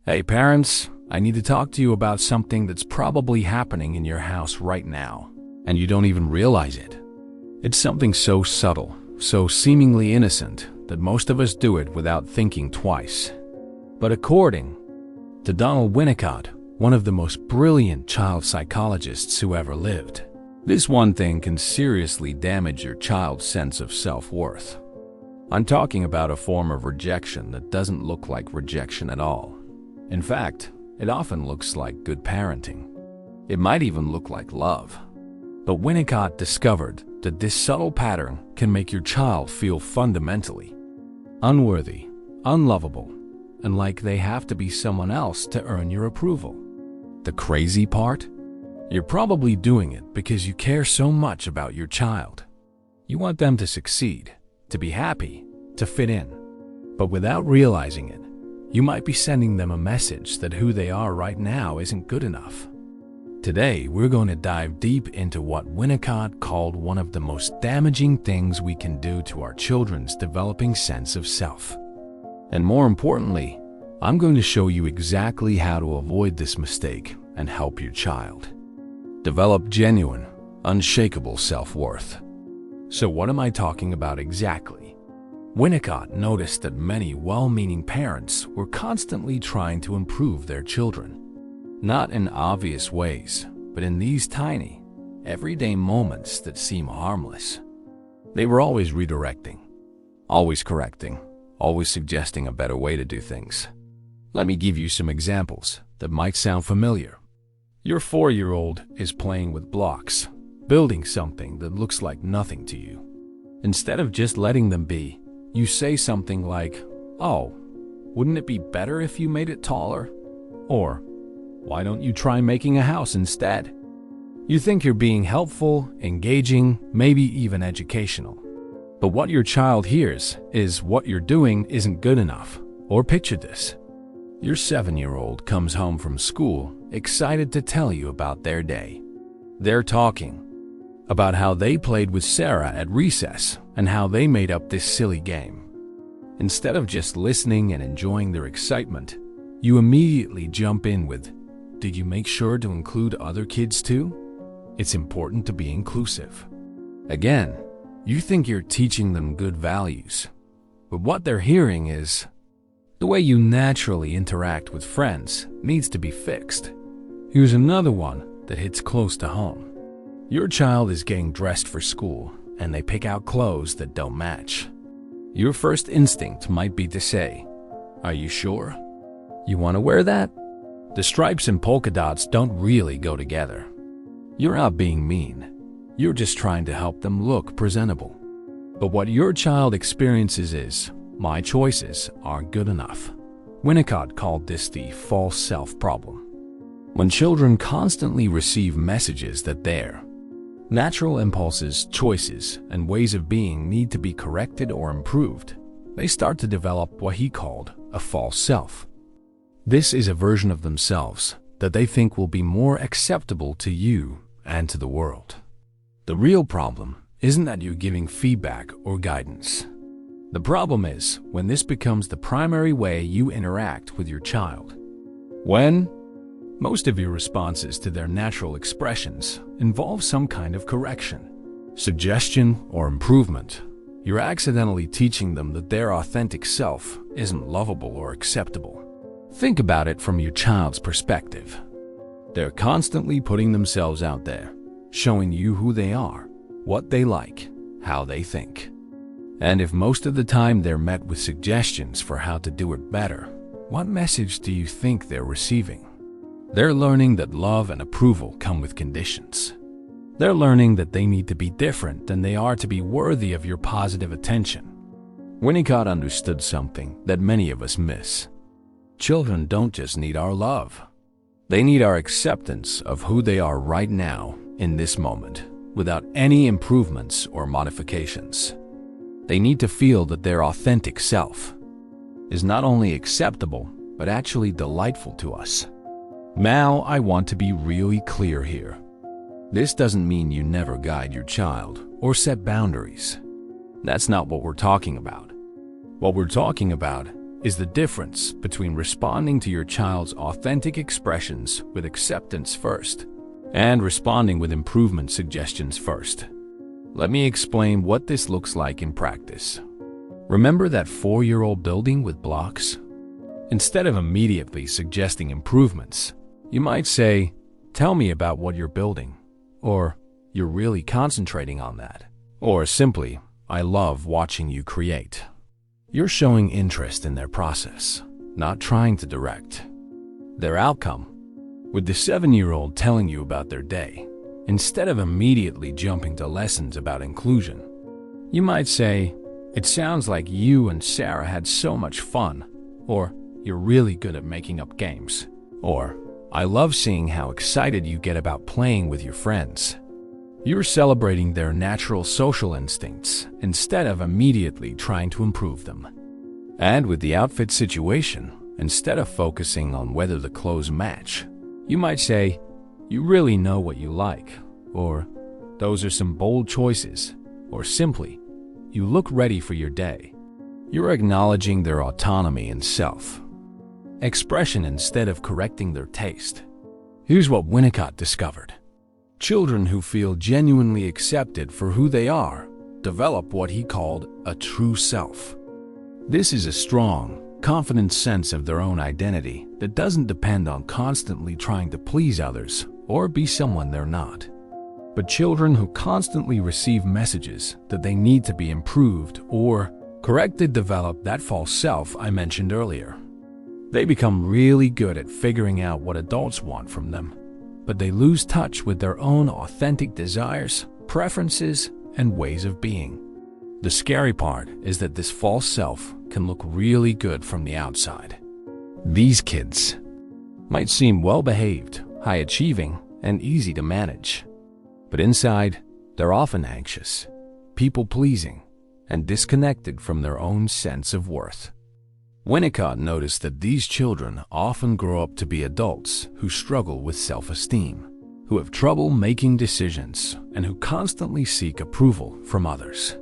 Hey parents, I need to talk to you about something that's probably happening in your house right now, and you don't even realize it. It's something so subtle, so seemingly innocent, that most of us do it without thinking twice. But according to Donald Winnicott, one of the most brilliant child psychologists who ever lived, this one thing can seriously damage your child's sense of self-worth. I'm talking about a form of rejection that doesn't look like rejection at all. In fact, it often looks like good parenting. It might even look like love. But Winnicott discovered that this subtle pattern can make your child feel fundamentally unworthy, unlovable, and like they have to be someone else to earn your approval. The crazy part? You're probably doing it because you care so much about your child. You want them to succeed, to be happy, to fit in. But without realizing it, you might be sending them a message that who they are right now isn't good enough. Today, we're going to dive deep into what Winnicott called one of the most damaging things we can do to our children's developing sense of self. And more importantly, I'm going to show you exactly how to avoid this mistake and help your child develop genuine, unshakable self-worth. So what am I talking about exactly? Winnicott noticed that many well-meaning parents were constantly trying to improve their children. Not in obvious ways, but in these tiny, everyday moments that seem harmless. They were always redirecting, always correcting, always suggesting a better way to do things. Let me give you some examples that might sound familiar. Your 4-year-old is playing with blocks, building something that looks like nothing to you. Instead of just letting them be, you say something like, "Oh, wouldn't it be better if you made it taller?" Or, "Why don't you try making a house instead?" You think you're being helpful, engaging, maybe even educational. But what your child hears is what you're doing isn't good enough. Or picture this. Your 7-year-old comes home from school, excited to tell you about their day. They're talking about how they played with Sarah at recess and how they made up this silly game. Instead of just listening and enjoying their excitement, you immediately jump in with, "Did you make sure to include other kids too? It's important to be inclusive." Again, you think you're teaching them good values, but what they're hearing is, "The way you naturally interact with friends needs to be fixed." Here's another one that hits close to home. Your child is getting dressed for school, and they pick out clothes that don't match. Your first instinct might be to say, "Are you sure? You want to wear that? The stripes and polka dots don't really go together." You're not being mean. You're just trying to help them look presentable. But what your child experiences is, "My choices aren't good enough." Winnicott called this the false self problem. When children constantly receive messages that their natural impulses, choices, and ways of being need to be corrected or improved, they start to develop what he called a false self. This is a version of themselves that they think will be more acceptable to you and to the world. The real problem isn't that you're giving feedback or guidance. The problem is when this becomes the primary way you interact with your child. When most of your responses to their natural expressions involve some kind of correction, suggestion, or improvement, you're accidentally teaching them that their authentic self isn't lovable or acceptable. Think about it from your child's perspective. They're constantly putting themselves out there, showing you who they are, what they like, how they think. And if most of the time they're met with suggestions for how to do it better, what message do you think they're receiving? They're learning that love and approval come with conditions. They're learning that they need to be different than they are to be worthy of your positive attention. Winnicott understood something that many of us miss. Children don't just need our love. They need our acceptance of who they are right now in this moment, without any improvements or modifications. They need to feel that their authentic self is not only acceptable, but actually delightful to us. Now, I want to be really clear here. This doesn't mean you never guide your child or set boundaries. That's not what we're talking about. What we're talking about is the difference between responding to your child's authentic expressions with acceptance first and responding with improvement suggestions first. Let me explain what this looks like in practice. Remember that 4-year-old building with blocks? Instead of immediately suggesting improvements, you might say, "Tell me about what you're building," or "You're really concentrating on that," or simply, "I love watching you create." You're showing interest in their process, not trying to direct their outcome. With the 7-year-old telling you about their day, instead of immediately jumping to lessons about inclusion, you might say, "It sounds like you and Sarah had so much fun," or "You're really good at making up games," or "I love seeing how excited you get about playing with your friends." You're celebrating their natural social instincts instead of immediately trying to improve them. And with the outfit situation, instead of focusing on whether the clothes match, you might say, "You really know what you like," or "Those are some bold choices," or simply, "You look ready for your day." You're acknowledging their autonomy and self-expression instead of correcting their taste. Here's what Winnicott discovered. Children who feel genuinely accepted for who they are develop what he called a true self. This is a strong, confident sense of their own identity that doesn't depend on constantly trying to please others or be someone they're not. But children who constantly receive messages that they need to be improved or corrected develop that false self I mentioned earlier. They become really good at figuring out what adults want from them, but they lose touch with their own authentic desires, preferences, and ways of being. The scary part is that this false self can look really good from the outside. These kids might seem well-behaved, high-achieving, and easy to manage, but inside, they're often anxious, people-pleasing, and disconnected from their own sense of worth. Winnicott noticed that these children often grow up to be adults who struggle with self-esteem, who have trouble making decisions, and who constantly seek approval from others.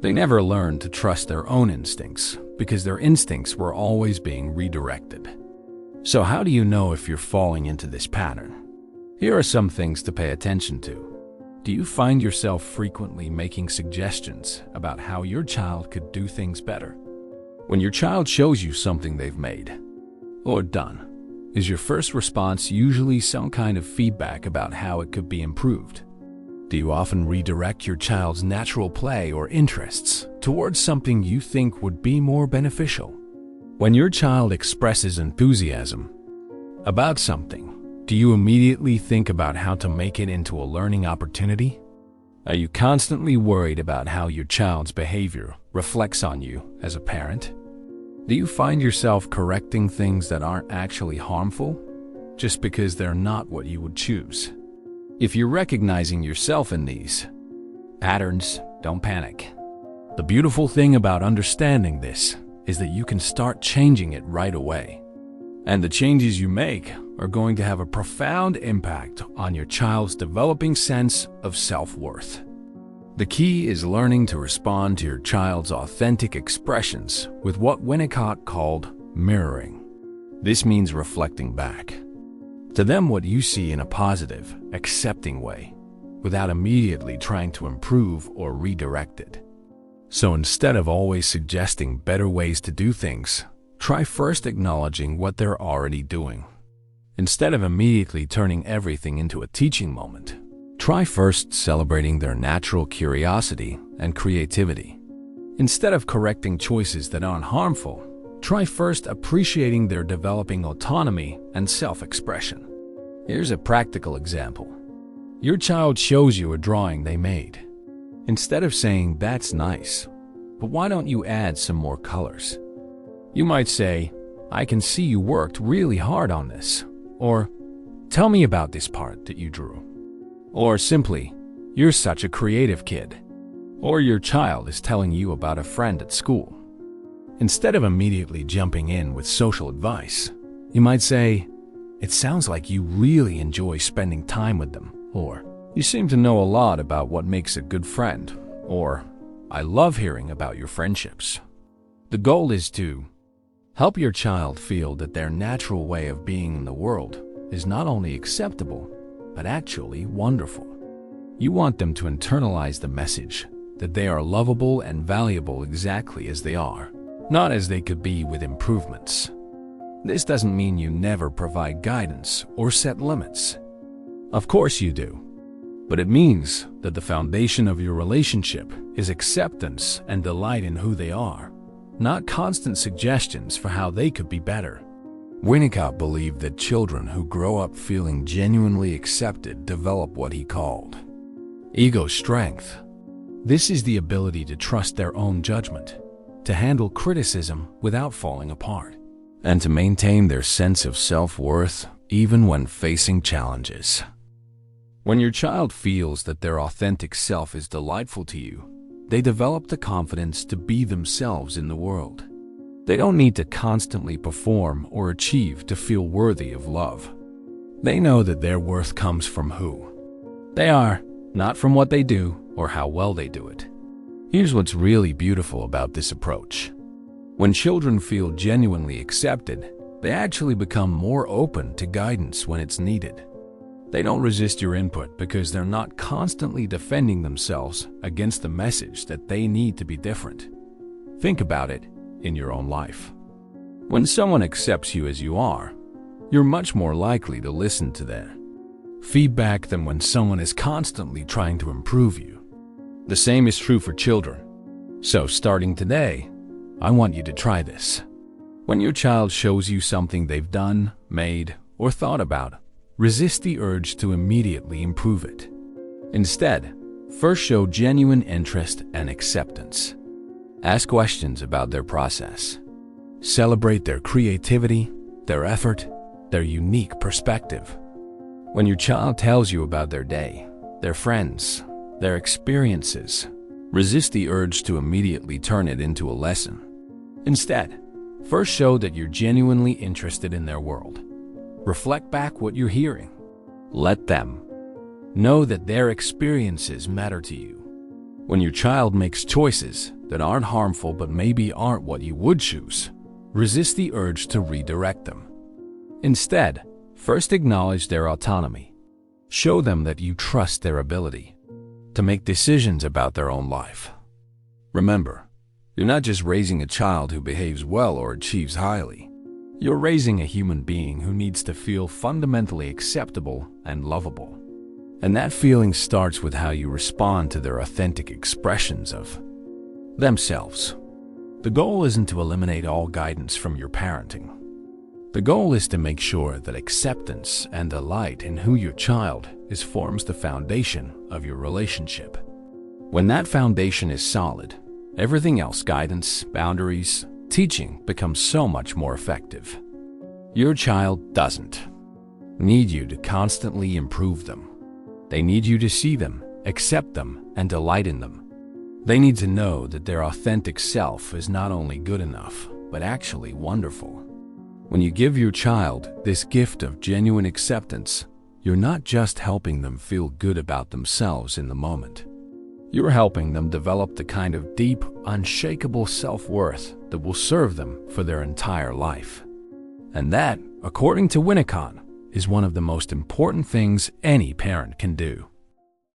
They never learn to trust their own instincts because their instincts were always being redirected. So how do you know if you're falling into this pattern? Here are some things to pay attention to. Do you find yourself frequently making suggestions about how your child could do things better? When your child shows you something they've made or done, is your first response usually some kind of feedback about how it could be improved? Do you often redirect your child's natural play or interests towards something you think would be more beneficial? When your child expresses enthusiasm about something, do you immediately think about how to make it into a learning opportunity? Are you constantly worried about how your child's behavior reflects on you as a parent? Do you find yourself correcting things that aren't actually harmful just because they're not what you would choose? If you're recognizing yourself in these patterns, don't panic. The beautiful thing about understanding this is that you can start changing it right away. And the changes you make are going to have a profound impact on your child's developing sense of self-worth. The key is learning to respond to your child's authentic expressions with what Winnicott called mirroring. This means reflecting back to them what you see in a positive, accepting way, without immediately trying to improve or redirect it. So instead of always suggesting better ways to do things, try first acknowledging what they're already doing. Instead of immediately turning everything into a teaching moment, try first celebrating their natural curiosity and creativity. Instead of correcting choices that aren't harmful, try first appreciating their developing autonomy and self-expression. Here's a practical example. Your child shows you a drawing they made. Instead of saying, "That's nice, but why don't you add some more colors?" you might say, "I can see you worked really hard on this," or "Tell me about this part that you drew." Or simply, "You're such a creative kid." Or your child is telling you about a friend at school. Instead of immediately jumping in with social advice, you might say, "It sounds like you really enjoy spending time with them," or "You seem to know a lot about what makes a good friend," or "I love hearing about your friendships." The goal is to Help your child feel that their natural way of being in the world is not only acceptable, but actually wonderful. You want them to internalize the message that they are lovable and valuable exactly as they are, not as they could be with improvements. This doesn't mean you never provide guidance or set limits. Of course you do. But it means that the foundation of your relationship is acceptance and delight in who they are, not constant suggestions for how they could be better. Winnicott believed that children who grow up feeling genuinely accepted develop what he called ego strength. This is the ability to trust their own judgment, to handle criticism without falling apart, and to maintain their sense of self-worth even when facing challenges. When your child feels that their authentic self is delightful to you, they develop the confidence to be themselves in the world. They don't need to constantly perform or achieve to feel worthy of love. They know that their worth comes from who they are, not from what they do or how well they do it. Here's what's really beautiful about this approach. When children feel genuinely accepted, they actually become more open to guidance when it's needed. They don't resist your input because they're not constantly defending themselves against the message that they need to be different. Think about it in your own life. When someone accepts you as you are, you're much more likely to listen to their feedback than when someone is constantly trying to improve you. The same is true for children. So starting today, I want you to try this. When your child shows you something they've done, made, or thought about, resist the urge to immediately improve it. Instead, first show genuine interest and acceptance. Ask questions about their process. Celebrate their creativity, their effort, their unique perspective. When your child tells you about their day, their friends, their experiences, resist the urge to immediately turn it into a lesson. Instead, first show that you're genuinely interested in their world. Reflect back what you're hearing. Let them know that their experiences matter to you. When your child makes choices that aren't harmful but maybe aren't what you would choose, resist the urge to redirect them. Instead, first acknowledge their autonomy. Show them that you trust their ability to make decisions about their own life. Remember, you're not just raising a child who behaves well or achieves highly. You're raising a human being who needs to feel fundamentally acceptable and lovable. And that feeling starts with how you respond to their authentic expressions of themselves. The goal isn't to eliminate all guidance from your parenting. The goal is to make sure that acceptance and delight in who your child is forms the foundation of your relationship. When that foundation is solid, everything else, guidance, boundaries, teaching, becomes so much more effective. Your child doesn't need you to constantly improve them. They need you to see them, accept them, and delight in them. They need to know that their authentic self is not only good enough, but actually wonderful. When you give your child this gift of genuine acceptance, you're not just helping them feel good about themselves in the moment. You're helping them develop the kind of deep, unshakable self-worth that will serve them for their entire life. And that, according to Winnicott, is one of the most important things any parent can do.